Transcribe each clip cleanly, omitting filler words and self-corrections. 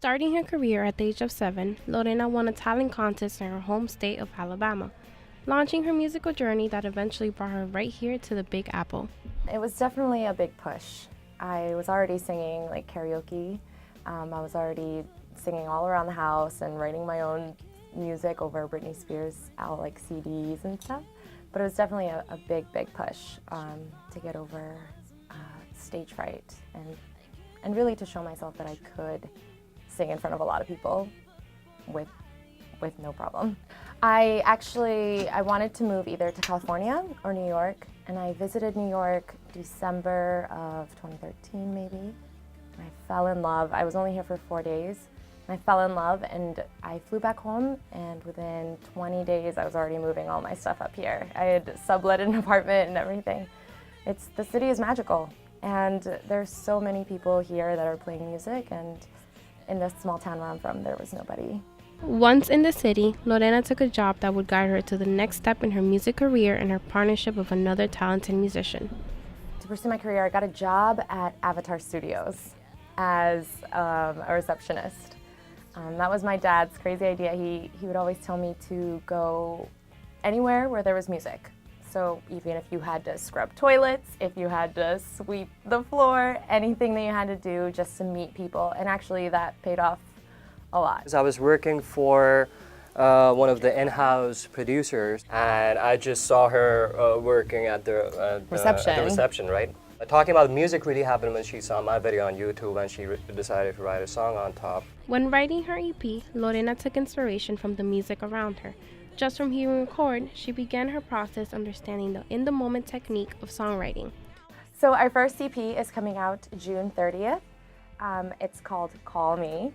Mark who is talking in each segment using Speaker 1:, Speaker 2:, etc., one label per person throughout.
Speaker 1: Starting her career at the age of 7, Lorena won a talent contest in her home state of Alabama, launching her musical journey that eventually brought her right here to the Big Apple.
Speaker 2: It was definitely a big push. I was already singing like karaoke. I was already singing all around the house and writing my own music over Britney Spears out like CDs and stuff. But it was definitely a big push to get over stage fright and really to show myself that I could sing in front of a lot of people with no problem. I wanted to move either to California or New York, and I visited New York December of 2013 maybe. And I fell in love. I was only here for 4 days. I fell in love and I flew back home, and within 20 days I was already moving all my stuff up here. I had sublet an apartment and everything. The city is magical, and there's so many people here that are playing music, and in this small town where I'm from there was nobody.
Speaker 1: Once in the city, Lorena took a job that would guide her to the next step in her music career and her partnership with another talented musician.
Speaker 2: To pursue my career, I got a job at Avatar Studios as a receptionist. That was my dad's crazy idea. He would always tell me to go anywhere where there was music. So even if you had to scrub toilets, if you had to sweep the floor, anything that you had to do just to meet people. And actually that paid off a lot.
Speaker 3: I was working for one of the in-house producers, and I just saw her working at the reception, right? Talking about music really happened when she saw my video on YouTube and she decided to write a song on top.
Speaker 1: When writing her EP, Lorena took inspiration from the music around her. Just from hearing a chord, she began her process understanding the in-the-moment technique of songwriting.
Speaker 2: So our first EP is coming out June 30th. It's called Call Me.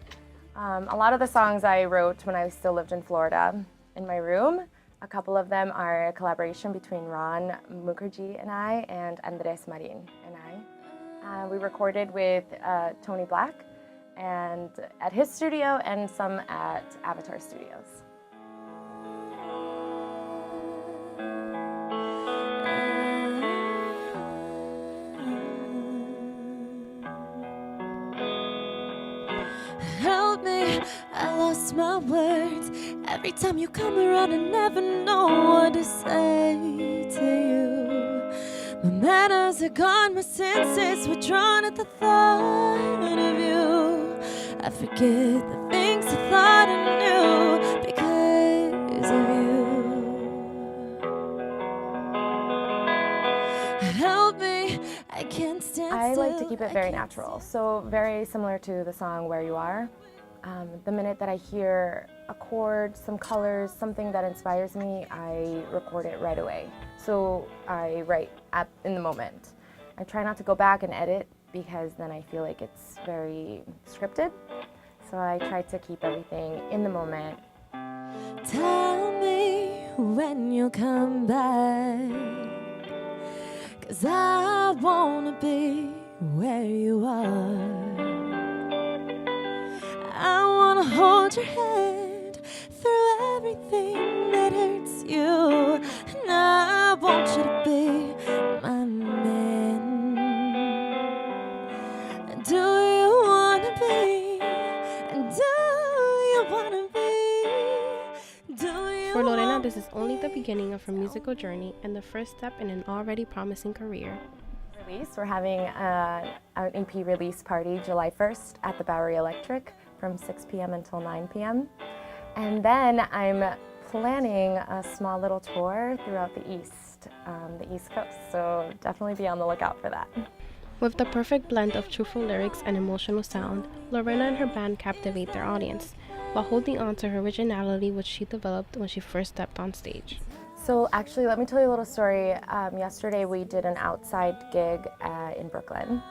Speaker 2: A lot of the songs I wrote when I still lived in Florida in my room. A couple of them are a collaboration between Ron Mukherjee and I, and Andres Marin and I. We recorded with Tony Black and at his studio and some at Avatar Studios.
Speaker 4: Help me, I lost my words. Every time you come around, I never know what to say to you. My manners are gone, my senses were drawn at the thought of you. I forget the things I thought I knew because of you. Help me, I can't stand
Speaker 2: I like to
Speaker 4: still,
Speaker 2: keep it
Speaker 4: I
Speaker 2: very
Speaker 4: can't
Speaker 2: natural, so very similar to the song Where You Are. The minute that I hear a chord, some colors, something that inspires me, I record it right away. So I write in the moment. I try not to go back and edit because then I feel like it's very scripted. So I try to keep everything in the moment.
Speaker 4: Tell me when you'll come back, 'cause I wanna be where you are. I wanna hold your hand through everything that hurts you, and I want you to be my man. Do you wanna be? Do you wanna be? Do you
Speaker 1: For Lorena, this is only the beginning of her musical journey and the first step in an already promising career.
Speaker 2: We're having an EP release party July 1st at the Bowery Electric from 6 p.m. until 9 p.m. And then I'm planning a small little tour throughout the East Coast, so definitely be on the lookout for that.
Speaker 1: With the perfect blend of truthful lyrics and emotional sound, Lorena and her band captivate their audience, while holding on to her originality which she developed when she first stepped on stage.
Speaker 2: So actually, let me tell you a little story. Yesterday we did an outside gig in Brooklyn,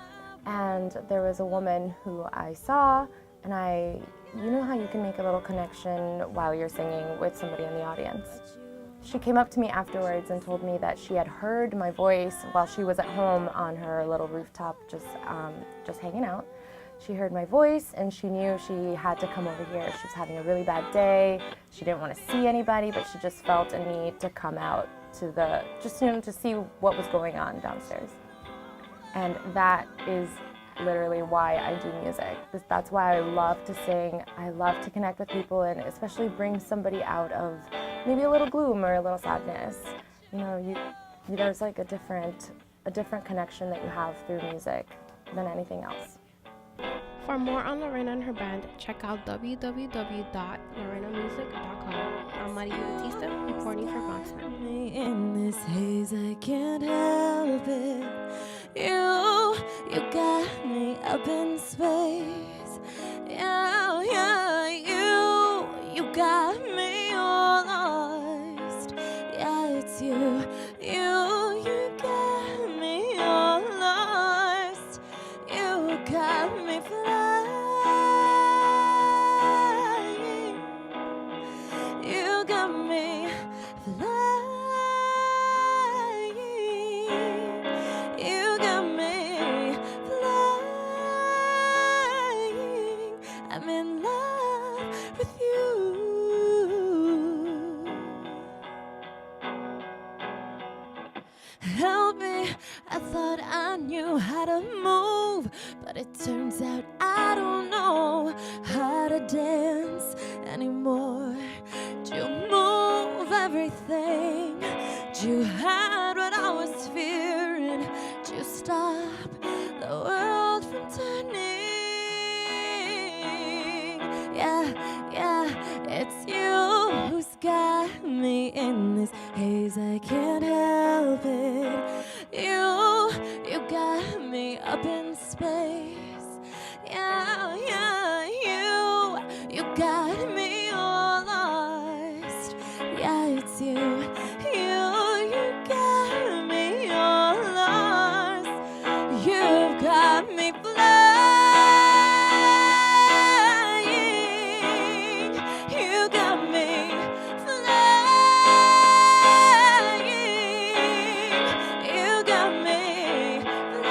Speaker 2: and there was a woman who I saw, and you know how you can make a little connection while you're singing with somebody in the audience. She came up to me afterwards and told me that she had heard my voice while she was at home on her little rooftop just hanging out. She heard my voice and she knew she had to come over here. She was having a really bad day. She didn't want to see anybody, but she just felt a need to come out to to see what was going on downstairs. And that is literally why I do music. That's why I love to sing. I love to connect with people and especially bring somebody out of maybe a little gloom or a little sadness. You know, there's like a different connection that you have through music than anything else.
Speaker 1: For more on Lorena and her band, check out www.lorenamusic.com. I'm Maria Batista, reporting for BronxNet.
Speaker 4: In this haze, I can't help it. You got me up in space. Yeah, you got me all lost. Yeah, it's you got me all lost. You got me flying. You got me flying. You got me flying. I'm in love with you. Help me, I thought I knew how to move, but it turns out I don't know how to dance anymore. Do you move everything? Do you hide what I was fearing? Do you stop the world from turning? Yeah, it's you who's got me in this haze. I can't help it. You got me up in space. Yeah, you got me all lost. Yeah, it's you got me all lost. You've got me flying. You got me flying. You got me flying.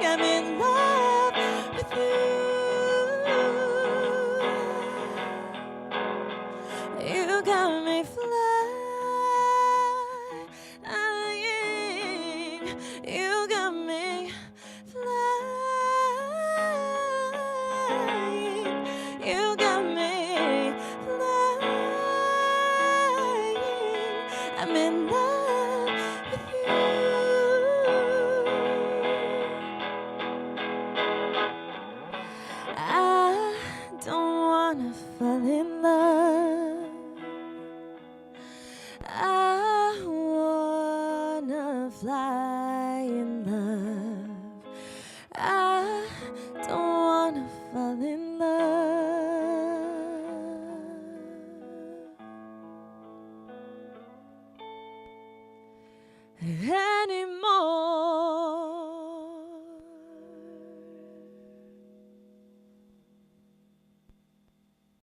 Speaker 4: I'm in love with you. You got me flying. You got me flying. You got me flying. I'm in love with you. I don't wanna fall in love. I wanna fly in love. I don't wanna fall in love anymore.